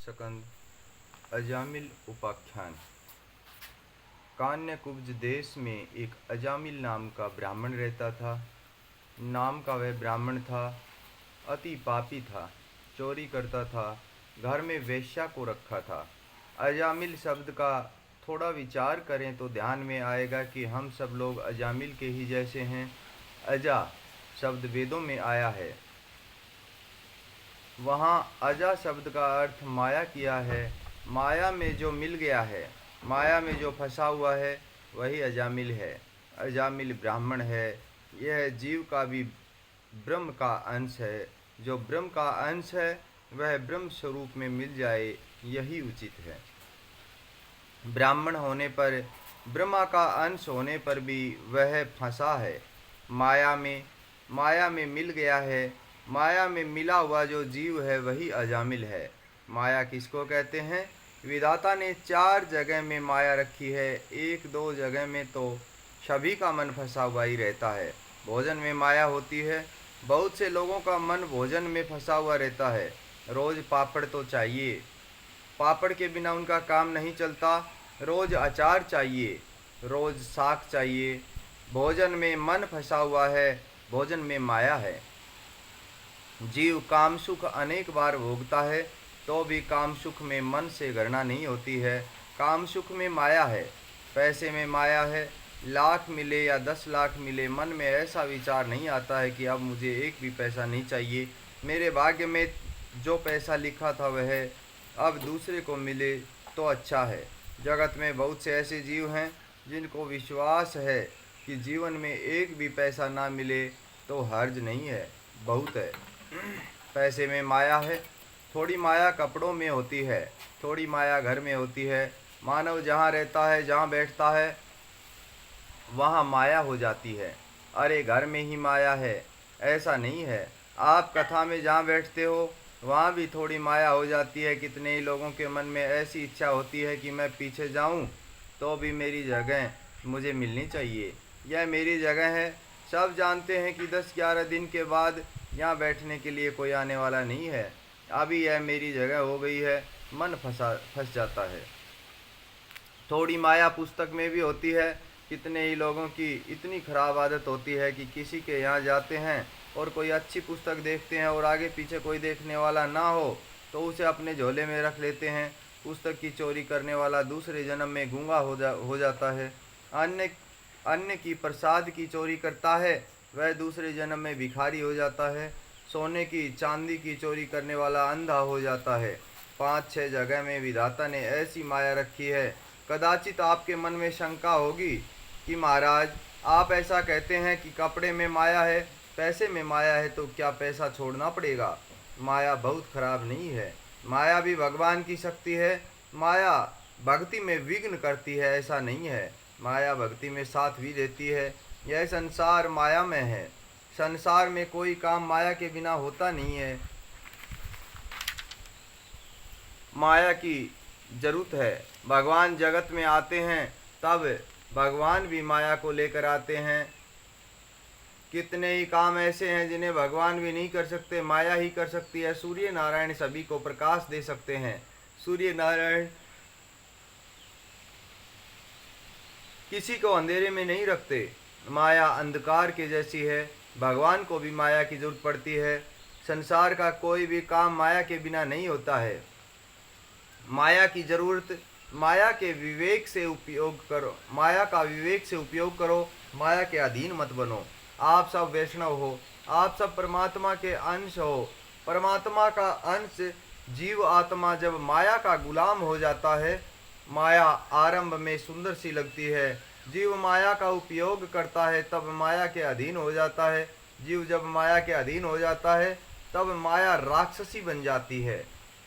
सकंद अजामिल उपाख्यान। कान्यकुब्ज देश में एक अजामिल नाम का ब्राह्मण रहता था। नाम का वह ब्राह्मण था, अति पापी था, चोरी करता था, घर में वेश्या को रखा था। अजामिल शब्द का थोड़ा विचार करें तो ध्यान में आएगा कि हम सब लोग अजामिल के ही जैसे हैं। अजा शब्द वेदों में आया है, वहाँ अजा शब्द का अर्थ माया किया है। माया में जो मिल गया है, माया में जो फंसा हुआ है, वही अजामिल है। अजामिल ब्राह्मण है। यह जीव का भी ब्रह्म का अंश है। जो ब्रह्म का अंश है वह ब्रह्म स्वरूप में मिल जाए, यही उचित है। ब्राह्मण होने पर, ब्रह्मा का अंश होने पर भी वह फंसा है माया में। माया में मिल गया है। माया में मिला हुआ जो जीव है वही अजामिल है। माया किसको कहते हैं? विधाता ने 4 जगह में माया रखी है। 1-2 जगह में तो सभी का मन फंसा हुआ ही रहता है। भोजन में माया होती है। बहुत से लोगों का मन भोजन में फंसा हुआ रहता है। रोज पापड़ तो चाहिए, पापड़ के बिना उनका काम नहीं चलता। रोज अचार चाहिए, रोज साग चाहिए। भोजन में मन फंसा हुआ है, भोजन में माया है। जीव काम सुख अनेक बार भोगता है तो भी काम सुख में मन से गणना नहीं होती है। काम सुख में माया है, पैसे में माया है। लाख मिले या 10 लाख मिले, मन में ऐसा विचार नहीं आता है कि अब मुझे एक भी पैसा नहीं चाहिए। मेरे भाग्य में जो पैसा लिखा था वह अब दूसरे को मिले तो अच्छा है। जगत में बहुत से ऐसे जीव हैं जिनको विश्वास है कि जीवन में एक भी पैसा ना मिले तो हर्ज नहीं है, बहुत है। पैसे में माया है। थोड़ी माया कपड़ों में होती है, थोड़ी माया घर में होती है। मानव जहाँ रहता है, जहाँ बैठता है, वहाँ माया हो जाती है। अरे घर में ही माया है, ऐसा नहीं है। आप कथा में जहाँ बैठते हो वहाँ भी थोड़ी माया हो जाती है। कितने ही लोगों के मन में ऐसी इच्छा होती है कि मैं पीछे जाऊँ तो भी मेरी जगह मुझे मिलनी चाहिए, यह मेरी जगह है। सब जानते हैं कि 10-11 दिन के बाद यहाँ बैठने के लिए कोई आने वाला नहीं है। अभी यह मेरी जगह हो गई है, मन फंस जाता है। थोड़ी माया पुस्तक में भी होती है। कितने ही लोगों की इतनी खराब आदत होती है कि किसी के यहाँ जाते हैं और कोई अच्छी पुस्तक देखते हैं और आगे पीछे कोई देखने वाला ना हो तो उसे अपने झोले में रख लेते हैं। पुस्तक की चोरी करने वाला दूसरे जन्म में गूंगा हो जाता है। अन्य की प्रसाद की चोरी करता है, वह दूसरे जन्म में भिखारी हो जाता है। सोने की चांदी की चोरी करने वाला अंधा हो जाता है। 5-6 जगह में विधाता ने ऐसी माया रखी है। कदाचित आपके मन में शंका होगी कि महाराज, आप ऐसा कहते हैं कि कपड़े में माया है, पैसे में माया है, तो क्या पैसा छोड़ना पड़ेगा? माया बहुत खराब नहीं है। माया भी भगवान की शक्ति है। माया भक्ति में विघ्न करती है, ऐसा नहीं है। माया भक्ति में साथ भी देती है। यह संसार माया में है। संसार में कोई काम माया के बिना होता नहीं है। माया की जरूरत है। भगवान जगत में आते हैं तब भगवान भी माया को लेकर आते हैं। कितने ही काम ऐसे हैं जिन्हें भगवान भी नहीं कर सकते, माया ही कर सकती है। सूर्य नारायण सभी को प्रकाश दे सकते हैं। सूर्य नारायण किसी को अंधेरे में नहीं रखते। माया अंधकार के जैसी है। भगवान को भी माया की जरूरत पड़ती है। संसार का कोई भी काम माया के बिना नहीं होता है। माया की जरूरत, माया के विवेक से उपयोग करो, माया का विवेक से उपयोग करो, माया के अधीन मत बनो। आप सब वैष्णव हो, आप सब परमात्मा के अंश हो। परमात्मा का अंश जीव आत्मा जब माया का गुलाम हो जाता है, माया आरंभ में सुंदर सी लगती है। जीव माया का उपयोग करता है तब माया के अधीन हो जाता है। जीव जब माया के अधीन हो जाता है तब माया राक्षसी बन जाती है,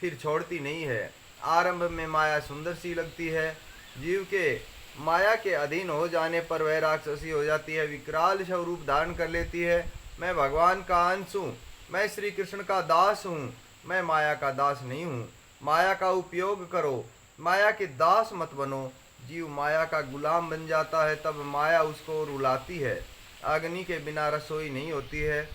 फिर छोड़ती नहीं है। आरंभ में माया सुंदर सी लगती है। जीव के माया के अधीन हो जाने पर वह राक्षसी हो जाती है, विकराल स्वरूप धारण कर लेती है। मैं भगवान का अंश हूँ, मैं श्री कृष्ण का दास हूँ, मैं माया का दास नहीं हूँ। माया का उपयोग करो, माया के दास मत बनो। जीव माया का गुलाम बन जाता है तब माया उसको रुलाती है। अग्नि के बिना रसोई नहीं होती है।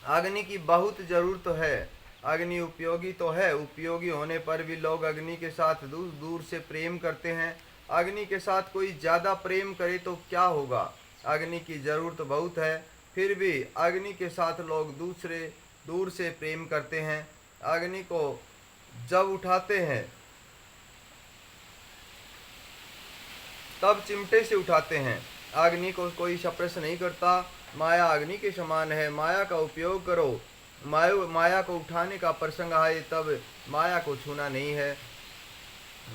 अग्नि की बहुत जरूरत है। अग्नि उपयोगी तो है, उपयोगी होने पर भी लोग अग्नि के साथ दूर दूर से प्रेम करते हैं। अग्नि के साथ कोई ज़्यादा प्रेम करे तो क्या होगा? अग्नि की ज़रूरत बहुत है, फिर भी अग्नि के साथ लोग दूर से प्रेम करते हैं। अग्नि को जब उठाते हैं तब चिमटे से उठाते हैं। अग्नि को कोई स्पर्श नहीं करता। माया अग्नि के समान है, माया का उपयोग करो। माया को उठाने का प्रसंग आए तब माया को छूना नहीं है।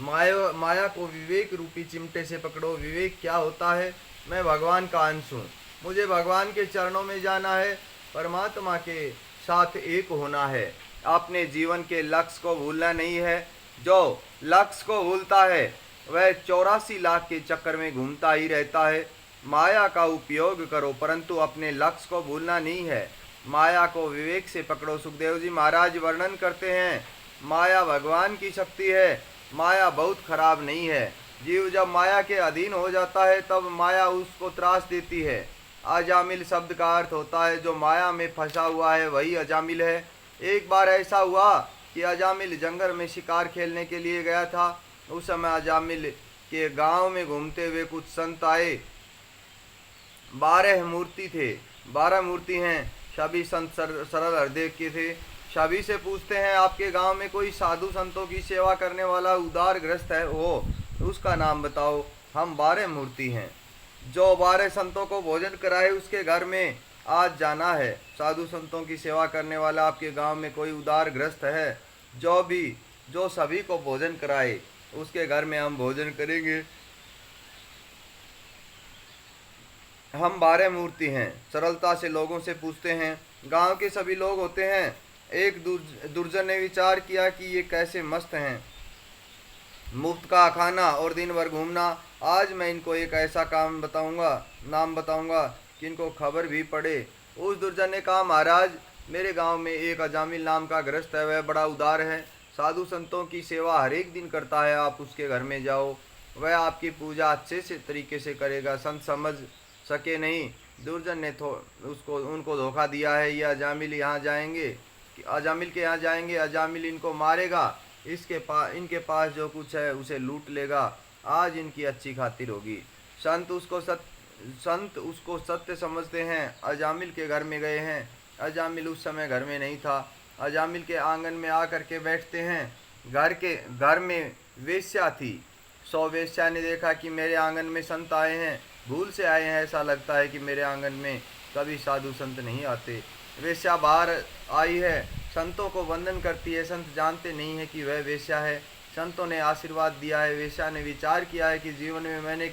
माया को विवेक रूपी चिमटे से पकड़ो। विवेक क्या होता है? मैं भगवान का अंश हूँ, मुझे भगवान के चरणों में जाना है, परमात्मा के साथ एक होना है। अपने जीवन के लक्ष्य को भूलना नहीं है। जो लक्ष्य को भूलता है वह 84 लाख के चक्कर में घूमता ही रहता है। माया का उपयोग करो, परंतु अपने लक्ष्य को भूलना नहीं है। माया को विवेक से पकड़ो। सुखदेव जी महाराज वर्णन करते हैं, माया भगवान की शक्ति है, माया बहुत खराब नहीं है। जीव जब माया के अधीन हो जाता है तब माया उसको त्रास देती है। अजामिल शब्द का अर्थ होता है जो माया में फंसा हुआ है वही अजामिल है। एक बार ऐसा हुआ कि अजामिल जंगल में शिकार खेलने के लिए गया था। उस समय अजामिल के गांव में घूमते हुए कुछ संत आए। 12 मूर्ति थे, 12 मूर्ति हैं। सभी संत सरल हृदय के थे। सभी से पूछते हैं, आपके गांव में कोई साधु संतों की सेवा करने वाला उदार ग्रस्त है हो, उसका नाम बताओ। हम 12 मूर्ति हैं, जो 12 संतों को भोजन कराए उसके घर में आज जाना है। साधु संतों की सेवा करने वाला आपके गांव में कोई उदार ग्रस्त है जो सभी को भोजन कराए, उसके घर में हम भोजन करेंगे। हम 12 मूर्ति हैं। सरलता से लोगों से पूछते हैं। गांव के सभी लोग होते हैं। एक दुर्जन ने विचार किया कि ये कैसे मस्त हैं, मुफ्त का खाना और दिन भर घूमना। आज मैं इनको एक ऐसा नाम बताऊंगा कि इनको खबर भी पड़े। उस दुर्जन ने कहा, महाराज मेरे गांव में एक अजामिल नाम का गृहस्थ है, वह बड़ा उदार है, साधु संतों की सेवा हर एक दिन करता है। आप उसके घर में जाओ, वह आपकी पूजा अच्छे से तरीके से करेगा। संत समझ सके नहीं। दुर्जन ने उनको धोखा दिया है। ये अजामिल के यहाँ जाएंगे, अजामिल इनको मारेगा, इनके पास जो कुछ है उसे लूट लेगा। आज इनकी अच्छी खातिर होगी। संत उसको सत्य समझते हैं। अजामिल के घर में गए हैं। अजामिल उस समय घर में नहीं था। अजामिल के आंगन में आकर के बैठते हैं। घर में वेश्या थी। 100 वेश्या ने देखा कि मेरे आंगन में संत आए हैं, भूल से आए हैं, ऐसा लगता है कि मेरे आंगन में कभी साधु संत नहीं आते। वेश्या बाहर आई है, संतों को वंदन करती है। संत जानते नहीं है कि वह वेश्या है। संतों ने आशीर्वाद दिया है। वेश्या ने विचार किया है कि जीवन में मैंने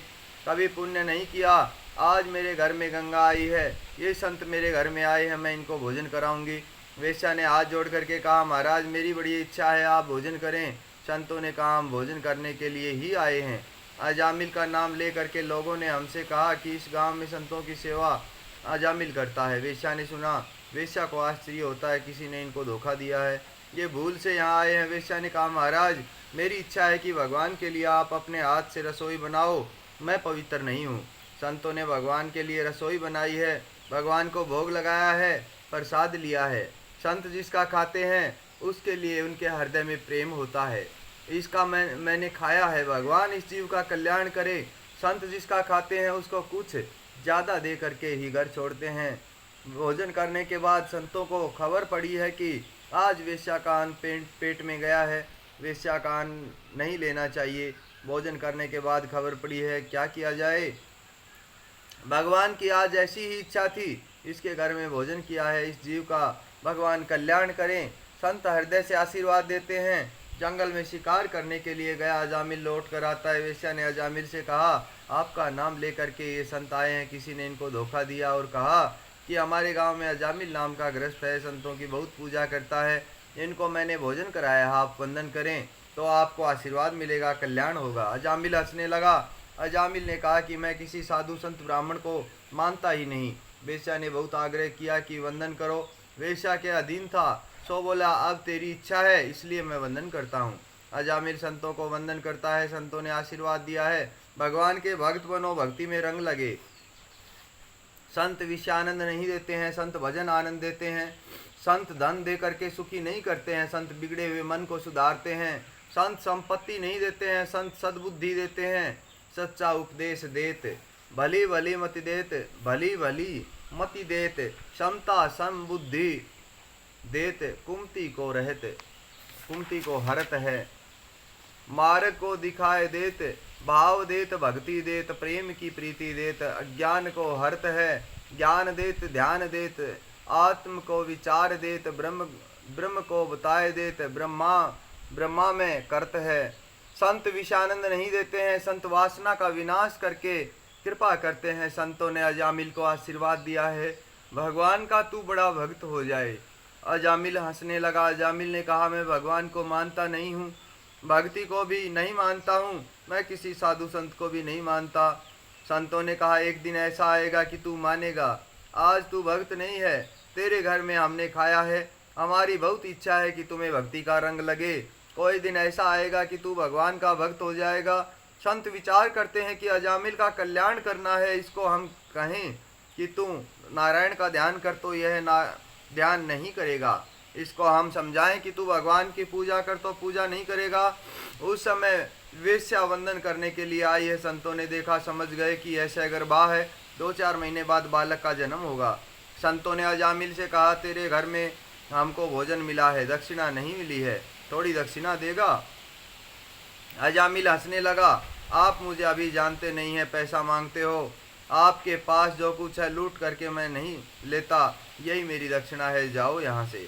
कभी पुण्य नहीं किया, आज मेरे घर में गंगा आई है, ये संत मेरे घर में आए हैं, मैं इनको भोजन कराऊंगी। वेश्या ने हाथ जोड़ करके कहा, महाराज मेरी बड़ी इच्छा है, आप भोजन करें। संतों ने कहा, हम भोजन करने के लिए ही आए हैं। अजामिल का नाम ले करके लोगों ने हमसे कहा कि इस गांव में संतों की सेवा अजामिल करता है। वेश्या ने सुना। वेश्या को आश्चर्य होता है, किसी ने इनको धोखा दिया है, ये भूल से यहाँ आए हैं। वेश्या ने कहा, महाराज मेरी इच्छा है कि भगवान के लिए आप अपने हाथ से रसोई बनाओ, मैं पवित्र नहीं हूँ। संतों ने भगवान के लिए रसोई बनाई है, भगवान को भोग लगाया है, प्रसाद लिया है। संत जिसका खाते हैं उसके लिए उनके हृदय में प्रेम होता है। इसका मैंने खाया है, भगवान इस जीव का कल्याण करे। संत जिसका खाते हैं उसको कुछ ज़्यादा दे करके ही घर छोड़ते हैं। भोजन करने के बाद संतों को खबर पड़ी है कि आज वेश्या का अन्न पेट में गया है, वेश्या का अन्न नहीं लेना चाहिए। भोजन करने के बाद खबर पड़ी है, क्या किया जाए। भगवान की आज ऐसी ही इच्छा थी, इसके घर में भोजन किया है, इस जीव का भगवान कल्याण करें। संत हृदय से आशीर्वाद देते हैं। जंगल में शिकार करने के लिए गया अजामिल लौट कर आता है। वेश्या ने अजामिल से कहा, आपका नाम लेकर के ये संत आए हैं, किसी ने इनको धोखा दिया और कहा कि हमारे गांव में अजामिल नाम का गृहस्थ है, संतों की बहुत पूजा करता है, इनको मैंने भोजन कराया, आप वंदन करें तो आपको आशीर्वाद मिलेगा, कल्याण होगा। अजामिल हंसने लगा। अजामिल ने कहा कि मैं किसी साधु संत ब्राह्मण को मानता ही नहीं। वेश्या ने बहुत आग्रह किया कि वंदन करो। वेश्या के अधीन था, सो बोला, अब तेरी इच्छा है इसलिए मैं वंदन करता हूँ। अजामिल संतों को वंदन करता है। संतों ने आशीर्वाद दिया है, भगवान के भक्त बनो, भक्ति में रंग लगे। संत विषय आनंद नहीं देते हैं, संत भजन आनंद देते हैं। संत धन दे करके सुखी नहीं करते हैं, संत बिगड़े हुए मन को सुधारते हैं। संत संपत्ति नहीं देते हैं, संत सद्बुद्धि देते हैं। सच्चा उपदेश देत भली भली मति देत, भली भली मति देत, क्षमता समबुद्धि देत, कुमति को रहत, कुमति को हरत है। मार्ग को दिखाए देत, भाव देत, भक्ति देत, प्रेम की प्रीति देत, अज्ञान को हरत है। ज्ञान देत, ध्यान देत, आत्म को विचार देत, ब्रह्म को बताए देत, ब्रह्मा में करत है। संत विषानंद नहीं देते हैं, संत वासना का विनाश करके कृपा करते हैं। संतों ने अजामिल को आशीर्वाद दिया है, भगवान का तू बड़ा भक्त हो जाए। अजामिल हंसने लगा। अजामिल ने कहा, मैं भगवान को मानता नहीं हूँ, भक्ति को भी नहीं मानता हूँ, मैं किसी साधु संत को भी नहीं मानता। संतों ने कहा, एक दिन ऐसा आएगा कि तू मानेगा। आज तू भक्त नहीं है, तेरे घर में हमने खाया है, हमारी बहुत इच्छा है कि तुम्हें भक्ति का रंग लगे। कोई दिन ऐसा आएगा कि तू भगवान का भक्त हो जाएगा। संत विचार करते हैं कि अजामिल का कल्याण करना है, इसको हम कहें कि तू नारायण का ध्यान कर, तो यह ध्यान नहीं करेगा। इसको हम समझाएं कि तू भगवान की पूजा कर, तो पूजा नहीं करेगा। उस समय वेश्या वंदन करने के लिए आई है। संतों ने देखा, समझ गए कि ऐसे गर्भा है, 2-4 महीने बाद बालक का जन्म होगा। संतों ने अजामिल से कहा, तेरे घर में हमको भोजन मिला है, दक्षिणा नहीं मिली है, थोड़ी दक्षिणा देगा। अजामिल हंसने लगा, आप मुझे अभी जानते नहीं हैं, पैसा मांगते हो, आपके पास जो कुछ है लूट करके मैं नहीं लेता, यही मेरी दक्षिणा है, जाओ यहाँ से।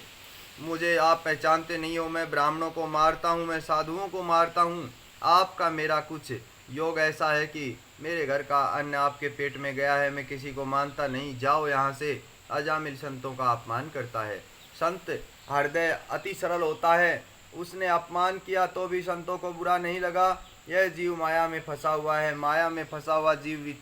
मुझे आप पहचानते नहीं हो, मैं ब्राह्मणों को मारता हूँ, मैं साधुओं को मारता हूँ। आपका मेरा कुछ योग ऐसा है कि मेरे घर का अन्न आपके पेट में गया है, मैं किसी को मानता नहीं, जाओ यहाँ से। अजामिल संतों का अपमान करता है। संत हृदय अति सरल होता है, उसने अपमान किया तो भी संतों को बुरा नहीं लगा। यह जीव माया में फंसा हुआ है, माया में फंसा हुआ जीव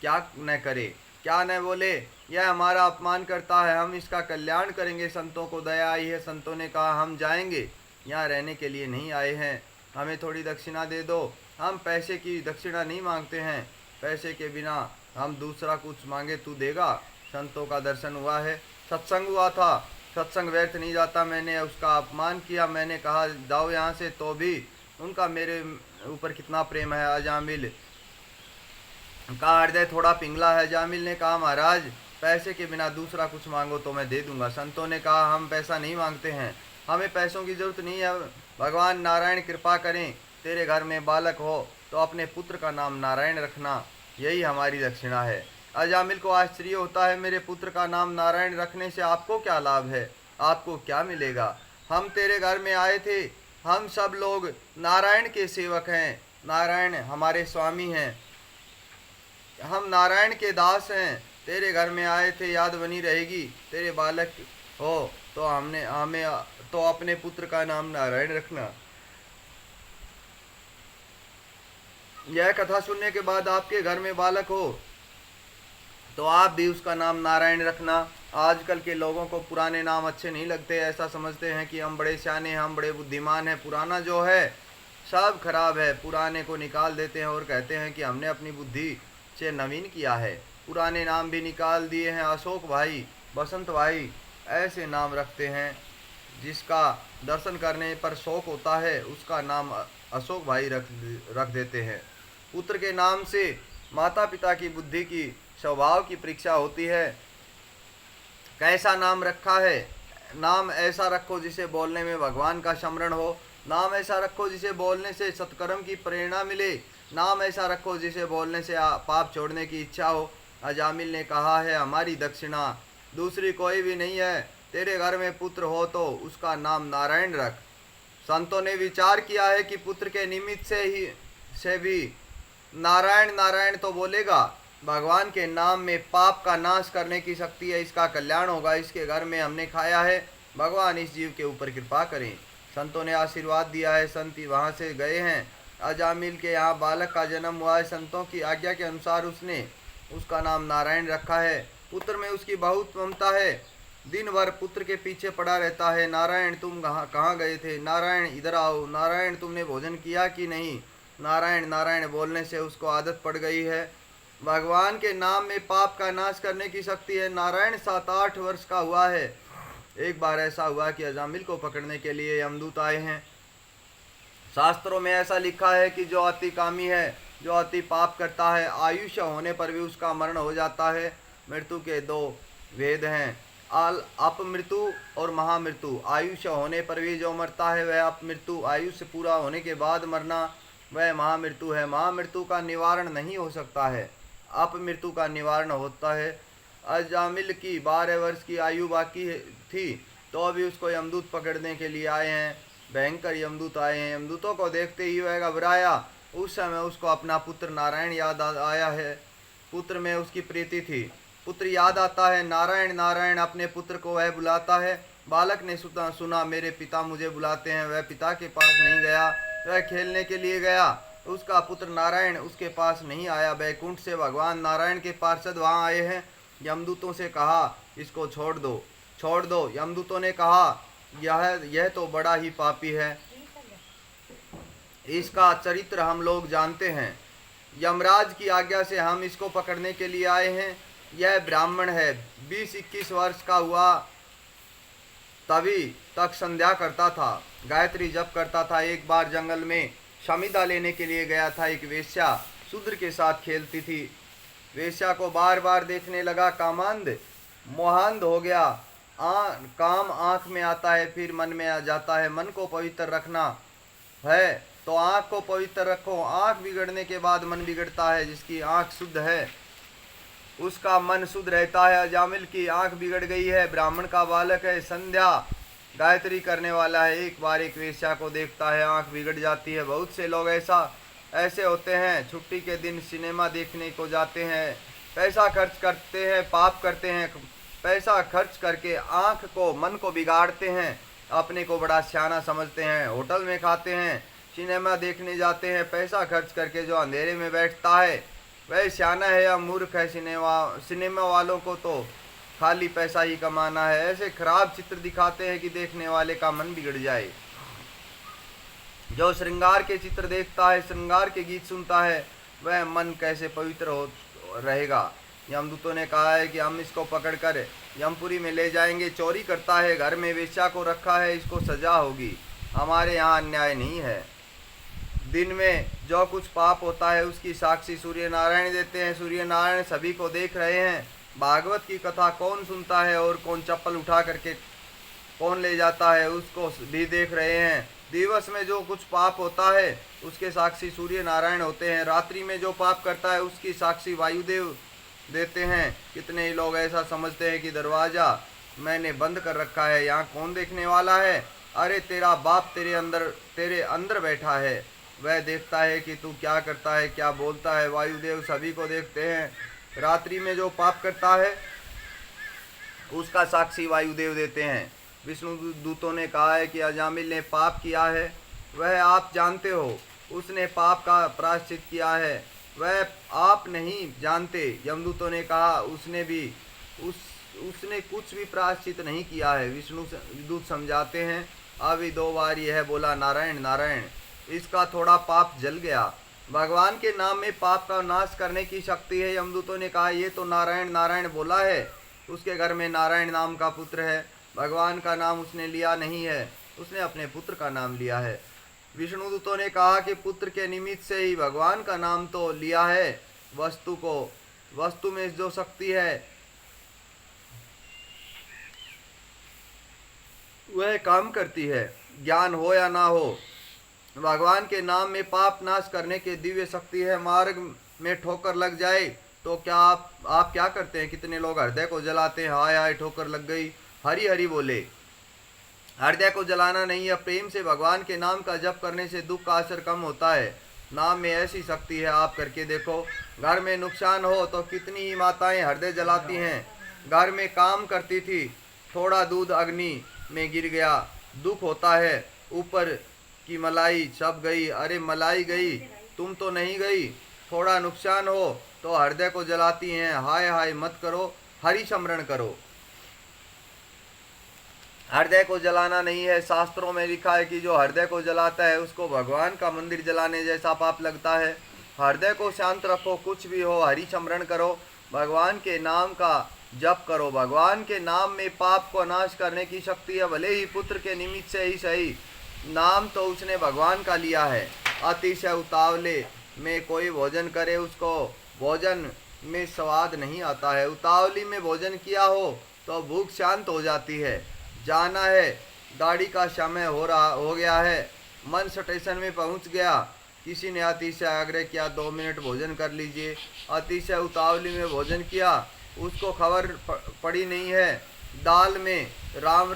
क्या न करे, क्या न बोले, यह हमारा अपमान करता है, हम इसका कल्याण करेंगे। संतों को दया आई है। संतों ने कहा, हम जाएंगे, यहाँ रहने के लिए नहीं आए हैं, हमें थोड़ी दक्षिणा दे दो। हम पैसे की दक्षिणा नहीं मांगते हैं, पैसे के बिना हम दूसरा कुछ मांगे तू देगा। संतों का दर्शन हुआ है, सत्संग हुआ था, सत्संग व्यर्थ नहीं जाता। मैंने उसका अपमान किया, मैंने कहा जाओ यहाँ से, तो भी उनका मेरे ऊपर कितना प्रेम है। अजामिल का हृदय थोड़ा पिंगला है। अजामिल ने कहा, महाराज पैसे के बिना दूसरा कुछ मांगो तो मैं दे दूंगा। संतों ने कहा, हम पैसा नहीं मांगते हैं, हमें पैसों की जरूरत नहीं है, भगवान नारायण कृपा करें, तेरे घर में बालक हो तो अपने पुत्र का नाम नारायण रखना, यही हमारी दक्षिणा है। अजामिल को आश्चर्य होता है, मेरे पुत्र का नाम नारायण रखने से आपको क्या लाभ है, आपको क्या मिलेगा? हम तेरे घर में आए थे, हम सब लोग नारायण के सेवक हैं, नारायण हमारे स्वामी हैं, हम नारायण के दास हैं, तेरे घर में आए थे, याद बनी रहेगी, तेरे बालक हो तो हमें तो अपने पुत्र का नाम नारायण रखना। यह कथा सुनने के बाद आपके घर में बालक हो तो आप भी उसका नाम नारायण रखना। आजकल के लोगों को पुराने नाम अच्छे नहीं लगते, ऐसा समझते हैं कि हम बड़े सियाने हैं, हम बड़े बुद्धिमान हैं, पुराना जो है सब खराब है, पुराने को निकाल देते हैं और कहते हैं कि हमने अपनी बुद्धि से नवीन किया है। पुराने नाम भी निकाल दिए हैं, अशोक भाई, बसंत भाई, ऐसे नाम रखते हैं। जिसका दर्शन करने पर शौक होता है उसका नाम अशोक भाई रख देते हैं। पुत्र के नाम से माता पिता की बुद्धि की, स्वभाव की परीक्षा होती है। कैसा नाम रखा है? नाम ऐसा रखो जिसे बोलने में भगवान का स्मरण हो, नाम ऐसा रखो जिसे बोलने से सत्कर्म की प्रेरणा मिले, नाम ऐसा रखो जिसे बोलने से पाप छोड़ने की इच्छा हो। अजामिल ने कहा है, हमारी दक्षिणा दूसरी कोई भी नहीं है, तेरे घर में पुत्र हो तो उसका नाम नारायण रख। संतों ने विचार किया है कि पुत्र के निमित्त से भी नारायण नारायण तो बोलेगा, भगवान के नाम में पाप का नाश करने की शक्ति है, इसका कल्याण होगा, इसके घर में हमने खाया है, भगवान इस जीव के ऊपर कृपा करें। संतों ने आशीर्वाद दिया है, संत वहाँ से गए हैं। अजामिल के यहाँ बालक का जन्म हुआ है, संतों की आज्ञा के अनुसार उसने उसका नाम नारायण रखा है। पुत्र में उसकी बहुत ममता है, दिन भर पुत्र के पीछे पड़ा रहता है। नारायण तुम कहाँ गए थे, नारायण इधर आओ, नारायण तुमने भोजन किया कि नहीं, नारायण नारायण बोलने से उसको आदत पड़ गई है। भगवान के नाम में पाप का नाश करने की शक्ति है। नारायण 7-8 वर्ष का हुआ है, एक बार ऐसा हुआ कि अजामिल को पकड़ने के लिए यमदूत आए हैं। शास्त्रों में ऐसा लिखा है कि जो अति कामी है, जो अति पाप करता है, आयुष्य होने पर भी उसका मरण हो जाता है। मृत्यु के दो भेद हैं, अपमृत्यु और महामृत्यु। आयुष्य होने पर भी जो मरता है वह अपमृत्यु, आयुष्य पूरा होने के बाद मरना वह महामृत्यु है। महामृत्यु का निवारण नहीं हो सकता है, अपमृत्यु का निवारण होता है। अजामिल की 12 वर्ष की आयु बाकी थी तो अभी उसको यमदूत पकड़ने के लिए आए हैं। भयंकर यमदूत आए हैं। यमदूतों को देखते ही वह घबराया। उस समय उसको अपना पुत्र नारायण याद आया है। पुत्र में उसकी प्रीति थी। पुत्र याद आता है। नारायण नारायण अपने पुत्र को वह बुलाता है। बालक ने सुना मेरे पिता मुझे बुलाते हैं। वह पिता के पास नहीं गया, वह खेलने के लिए गया। उसका पुत्र नारायण उसके पास नहीं आया। बैकुंठ से भगवान नारायण के पार्षद वहाँ आए हैं। यमदूतों से कहा इसको छोड़ दो, छोड़ दो। यमदूतों ने कहा यह तो बड़ा ही पापी है, इसका चरित्र हम लोग जानते हैं। यमराज की आज्ञा से हम इसको पकड़ने के लिए आए हैं। यह ब्राह्मण है, 20-21 वर्ष का हुआ तभी तक संध्या करता था, गायत्री जप करता था। एक बार जंगल में शमिता लेने के लिए गया था। एक वेश्या शूद्र के साथ खेलती थी। वेश्या को बार बार देखने लगा। कामांध मोहांध हो गया। काम आँख में आता है, फिर मन में आ जाता है। मन को पवित्र रखना है तो आँख को पवित्र रखो। आँख बिगड़ने के बाद मन बिगड़ता है। जिसकी आँख शुद्ध है उसका मन शुद्ध रहता है। अजामिल की आँख बिगड़ गई है। ब्राह्मण का बालक है, संध्या गायत्री करने वाला है। एक बार एक वेश्या को देखता है, आँख बिगड़ जाती है। बहुत से लोग ऐसे होते हैं। छुट्टी के दिन सिनेमा देखने को जाते हैं, पैसा खर्च करते हैं, पाप करते हैं। पैसा खर्च करके आँख को, मन को बिगाड़ते हैं। अपने को बड़ा सियाना समझते हैं। होटल में खाते हैं, सिनेमा देखने जाते हैं। पैसा खर्च करके जो अंधेरे में बैठता है वह सियाना है या मूर्ख है। सिनेमा वालों को तो खाली पैसा ही कमाना है। ऐसे खराब चित्र दिखाते हैं कि देखने वाले का मन बिगड़ जाए। जो श्रृंगार के चित्र देखता है, श्रृंगार के गीत सुनता है, वह मन कैसे पवित्र हो रहेगा। यमदूतों ने कहा है कि हम इसको पकड़कर यमपुरी में ले जाएंगे। चोरी करता है, घर में वेश्या को रखा है, इसको सजा होगी। हमारे यहाँ अन्याय नहीं है। दिन में जो कुछ पाप होता है उसकी साक्षी सूर्य नारायण देते हैं। सूर्य नारायण सभी को देख रहे हैं। भागवत की कथा कौन सुनता है और कौन चप्पल उठा करके कौन ले जाता है उसको भी देख रहे हैं। दिवस में जो कुछ पाप होता है उसके साक्षी सूर्य नारायण होते हैं। रात्रि में जो पाप करता है उसकी साक्षी वायुदेव देते हैं। कितने ही लोग ऐसा समझते हैं कि दरवाज़ा मैंने बंद कर रखा है, यहाँ कौन देखने वाला है। अरे तेरा बाप तेरे अंदर बैठा है, वह देखता है कि तू क्या करता है, क्या बोलता है। वायुदेव सभी को देखते हैं। रात्रि में जो पाप करता है उसका साक्षी वायुदेव देते हैं। विष्णु दूतों ने कहा है कि अजामिल ने पाप किया है, वह आप जानते हो। उसने पाप का प्रायश्चित किया है, वह आप नहीं जानते। यमदूतों ने कहा उसने कुछ भी प्रायश्चित नहीं किया है। विष्णु दूत समझाते हैं। अभी 2 बार यह बोला नारायण नारायण, इसका थोड़ा पाप जल गया। भगवान के नाम में पाप का नाश करने की शक्ति है। यमदूतों ने कहा ये तो नारायण नारायण बोला है, उसके घर में नारायण नाम का पुत्र है। भगवान का नाम उसने लिया नहीं है, उसने अपने पुत्र का नाम लिया है। विष्णुदूतों ने कहा कि पुत्र के निमित्त से ही भगवान का नाम तो लिया है। वस्तु में जो शक्ति है वह काम करती है, ज्ञान हो या ना हो। भगवान के नाम में पाप नाश करने की दिव्य शक्ति है। मार्ग में ठोकर लग जाए तो क्या आप क्या करते हैं। कितने लोग हृदय को जलाते हैं, हाय हाय ठोकर लग गई, हरि हरि बोले। हृदय को जलाना नहीं है। प्रेम से भगवान के नाम का जप करने से दुख का असर कम होता है। नाम में ऐसी शक्ति है, आप करके देखो। घर में नुकसान हो तो कितनी ही माताएं हृदय जलाती हैं। घर में काम करती थी, थोड़ा दूध अग्नि में गिर गया, दुख होता है। ऊपर की मलाई सब गई, अरे मलाई गई, तुम तो नहीं गई। थोड़ा नुकसान हो तो हृदय को जलाती हैं। हाय हाय मत करो, हरि स्मरण करो। हृदय को जलाना नहीं है। शास्त्रों में लिखा है कि जो हृदय को जलाता है उसको भगवान का मंदिर जलाने जैसा पाप लगता है। हृदय को शांत रखो, कुछ भी हो हरि स्मरण करो। भगवान के नाम का जप करो। भगवान के नाम में पाप को नाश करने की शक्ति है, भले ही पुत्र के निमित्त से ही सही। नाम तो उसने भगवान का लिया है। अतिशय उतावले में कोई भोजन करे, उसको भोजन में स्वाद नहीं आता है। उतावली में भोजन किया हो तो भूख शांत हो जाती है। जाना है, गाड़ी का समय हो गया है, मन स्टेशन में पहुंच गया, किसी ने अतिशय आग्रह किया 2 मिनट भोजन कर लीजिए। अतिशय उतावली में भोजन किया, उसको खबर पड़ी नहीं है दाल में राम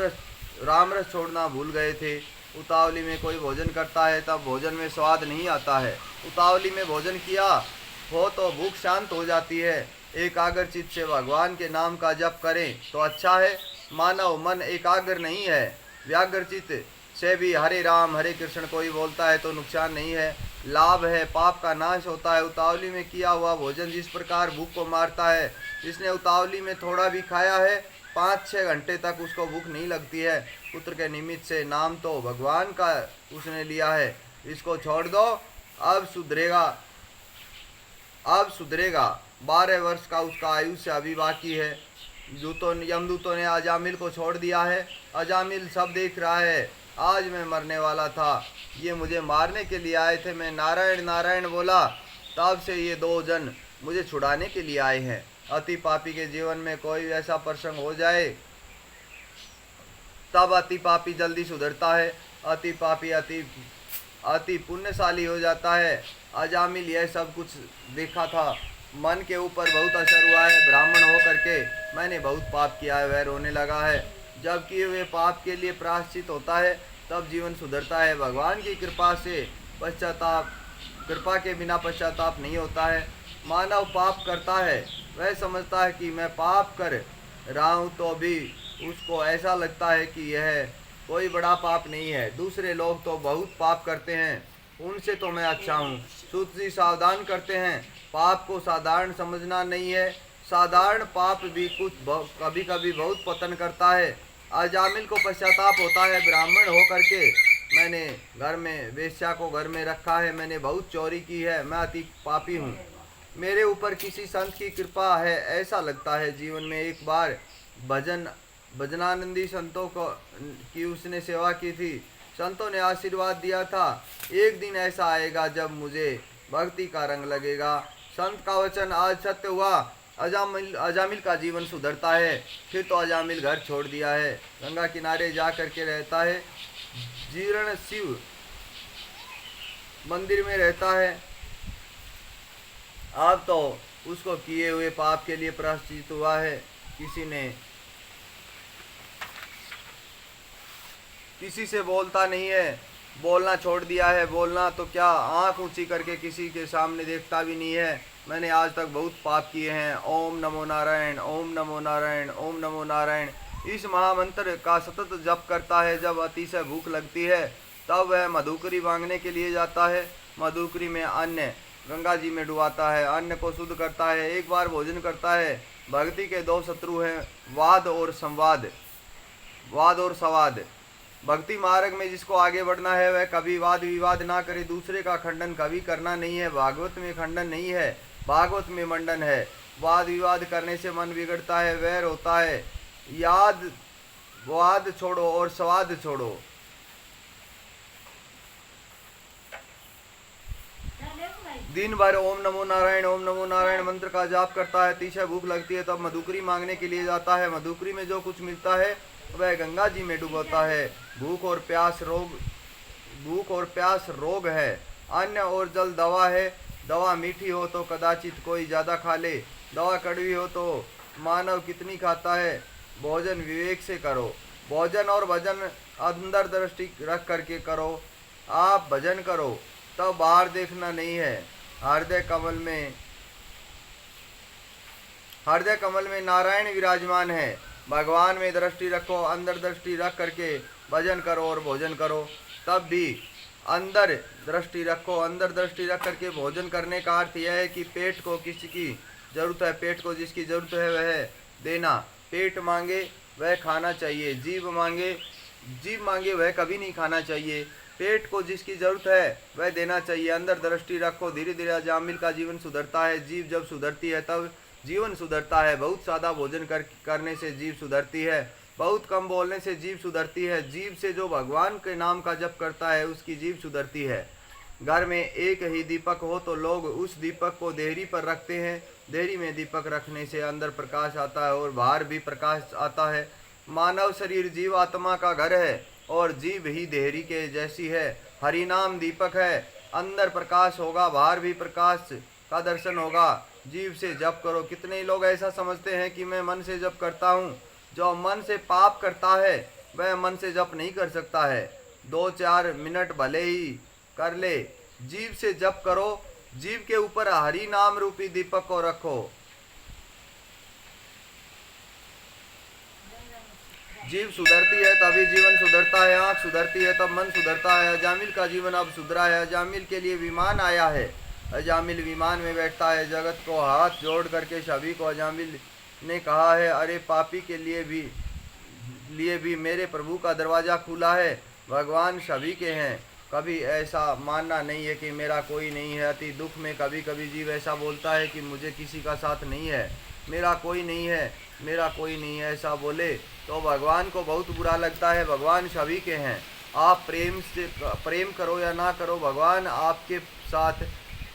रस छोड़ना भूल गए थे। उतावली में कोई भोजन करता है तब भोजन में स्वाद नहीं आता है। उतावली में भोजन किया हो तो भूख शांत हो जाती है। एकाग्र चित्त से भगवान के नाम का जप करें तो अच्छा है। मानव मन एकाग्र नहीं है, व्याग्र चित्त से भी हरे राम हरे कृष्ण कोई बोलता है तो नुकसान नहीं है, लाभ है, पाप का नाश होता है। उतावली में किया हुआ भोजन जिस प्रकार भूख को मारता है, जिसने उतावली में थोड़ा भी खाया है 5-6 घंटे तक उसको भूख नहीं लगती है। पुत्र के निमित्त से नाम तो भगवान का उसने लिया है, इसको छोड़ दो, अब सुधरेगा। 12 वर्ष का उसका आयुष्य अभी बाकी है। यमदूतों ने अजामिल को छोड़ दिया है। अजामिल सब देख रहा है, आज मैं मरने वाला था, ये मुझे मारने के लिए आए थे, मैं नारायण नारायण बोला, तब से ये 2 जन मुझे छुड़ाने के लिए आए हैं। अति पापी के जीवन में कोई ऐसा प्रसंग हो जाए तब अति पापी जल्दी सुधरता है, अति पापी अति पुण्यशाली हो जाता है। अजामिल यह सब कुछ देखा था, मन के ऊपर बहुत असर हुआ है। ब्राह्मण हो करके मैंने बहुत पाप किया है, वह रोने लगा है। जब किए हुए पाप के लिए प्रायश्चित होता है तब जीवन सुधरता है। भगवान की कृपा से कृपा के बिना पश्चाताप नहीं होता है। मानव पाप करता है, वह समझता है कि मैं पाप कर रहा हूँ, तो भी उसको ऐसा लगता है कि यह कोई बड़ा पाप नहीं है। दूसरे लोग तो बहुत पाप करते हैं, उनसे तो मैं अच्छा हूँ। सूत जी सावधान करते हैं, पाप को साधारण समझना नहीं है। साधारण पाप भी कभी कभी बहुत पतन करता है। अजामिल को पश्चाताप होता है, ब्राह्मण हो करके मैंने घर में वेश्या को घर में रखा है, मैंने बहुत चोरी की है, मैं अति पापी हूँ, मेरे ऊपर किसी संत की कृपा है ऐसा लगता है। जीवन में एक बार भजनानंदी संतों की उसने सेवा की थी, संतों ने आशीर्वाद दिया था, एक दिन ऐसा आएगा जब मुझे भक्ति का रंग लगेगा। संत का वचन आज सत्य हुआ, अजामिल का जीवन सुधरता है। फिर तो अजामिल घर छोड़ दिया है, गंगा किनारे जा करके रहता है, जीर्ण शिव मंदिर में रहता है। अब तो उसको किए हुए पाप के लिए प्रायश्चित हुआ है। किसी से बोलता नहीं है, बोलना छोड़ दिया है। बोलना तो क्या, आंख ऊंची करके किसी के सामने देखता भी नहीं है। मैंने आज तक बहुत पाप किए हैं। ओम नमो नारायण, ओम नमो नारायण, ओम नमो नारायण, इस महामंत्र का सतत जप करता है। जब अतिशय भूख लगती है तब वह मधुकरी मांगने के लिए जाता है। मधुकरी में अन्न गंगा जी में डुबाता है, अन्न को शुद्ध करता है, एक बार भोजन करता है। भक्ति के 2 शत्रु हैं, वाद और संवाद। भक्ति मार्ग में जिसको आगे बढ़ना है वह कभी वाद विवाद ना करे, दूसरे का खंडन कभी करना नहीं है। भागवत में खंडन नहीं है, भागवत में मंडन है। वाद विवाद करने से मन बिगड़ता है, वैर होता है। वाद छोड़ो और स्वाद छोड़ो। दिन भर ओम नमो नारायण मंत्र का जाप करता है। अतिशय भूख लगती है तब मधुकरी मांगने के लिए जाता है। मधुकरी में जो कुछ मिलता है वह गंगा जी में डुबोता है। भूख और प्यास रोग है, अन्न और जल दवा है। दवा मीठी हो तो कदाचित कोई ज़्यादा खा ले, दवा कड़वी हो तो मानव कितनी खाता है। भोजन विवेक से करो, भोजन और भजन अंदर दृष्टि रख करके करो। आप भजन करो तब बाहर देखना नहीं है। हृदय कमल में नारायण विराजमान है। भगवान में दृष्टि रखो, अंदर दृष्टि रख करके भजन करो और भोजन करो। तब भी अंदर दृष्टि रखो, अंदर दृष्टि रख करके भोजन करने का अर्थ यह है कि पेट को किसकी जरूरत है, पेट को जिसकी जरूरत है वह देना। पेट मांगे वह खाना चाहिए, जीभ मांगे वह कभी नहीं खाना चाहिए। पेट को जिसकी जरूरत है वह देना चाहिए। अंदर दृष्टि रखो, धीरे धीरे अजामिल का जीवन सुधरता है। जीभ जब सुधरती है तब जीवन सुधरता है। बहुत सादा भोजन करने से जीव सुधरती है, बहुत कम बोलने से जीव सुधरती है। जीव से जो भगवान के नाम का जप करता है उसकी जीव सुधरती है। घर में एक ही दीपक हो तो लोग उस दीपक को देहरी पर रखते हैं। देहरी में दीपक रखने से अंदर प्रकाश आता है और बाहर भी प्रकाश आता है। मानव शरीर जीव आत्मा का घर है और जीव ही देहरी के जैसी है। हरि नाम दीपक है, अंदर प्रकाश होगा, बाहर भी प्रकाश का दर्शन होगा। जीव से जप करो। कितने लोग ऐसा समझते हैं कि मैं मन से जप करता हूँ। जो मन से पाप करता है वह मन से जप नहीं कर सकता है। 2-4 मिनट भले ही कर ले, जीव से जप करो। जीव के ऊपर हरि नाम रूपी दीपक को रखो। जीव सुधरती है तभी जीवन सुधरता है। आँख सुधरती है तब मन सुधरता है। अजामिल का जीवन अब सुधरा है। अजामिल के लिए विमान आया है। अजामिल विमान में बैठता है। जगत को हाथ जोड़ करके सभी को अजामिल ने कहा है, अरे पापी के लिए भी मेरे प्रभु का दरवाज़ा खुला है। भगवान सभी के हैं। कभी ऐसा मानना नहीं है कि मेरा कोई नहीं है। अति दुख में कभी कभी जीव ऐसा बोलता है कि मुझे किसी का साथ नहीं है, मेरा कोई नहीं है, मेरा कोई नहीं है, ऐसा बोले तो भगवान को बहुत बुरा लगता है। भगवान सभी के हैं। आप प्रेम करो या ना करो, भगवान आपके साथ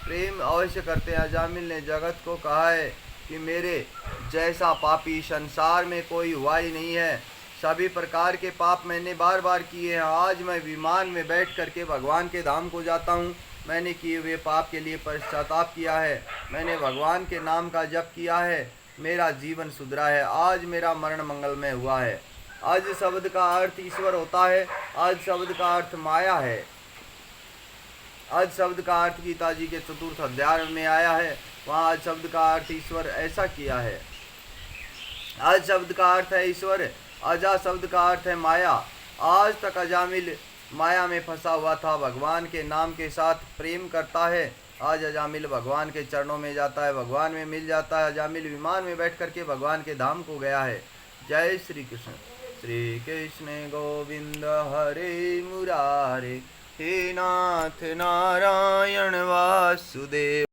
प्रेम अवश्य करते हैं। अजामिल ने जगत को कहा है कि मेरे जैसा पापी संसार में कोई हुआ ही नहीं है। सभी प्रकार के पाप मैंने बार बार किए हैं। आज मैं विमान में बैठ करके भगवान के धाम को जाता हूँ। मैंने किए हुए पाप के लिए पश्चाताप किया है। मैंने भगवान के नाम का जप किया है। मेरा जीवन सुधरा है। आज मेरा मरण मंगलमय हुआ है। आज शब्द का अर्थ ईश्वर होता है। आज शब्द का अर्थ माया है। आज शब्द का अर्थ गीता जी के 4th अध्याय में आया है। वहाँ आज शब्द का अर्थ ईश्वर ऐसा किया है। आज शब्द का अर्थ है ईश्वर। अजा शब्द का अर्थ है माया। आज तक अजामिल माया में फंसा हुआ था, भगवान के नाम के साथ प्रेम करता है। आज अजामिल भगवान के चरणों में जाता है, भगवान में मिल जाता है। अजामिल विमान में बैठ करके भगवान के धाम को गया है। जय श्री कृष्ण। श्री कृष्ण गोविंद हरे मुरारे, हे नाथ नारायण वासुदेव।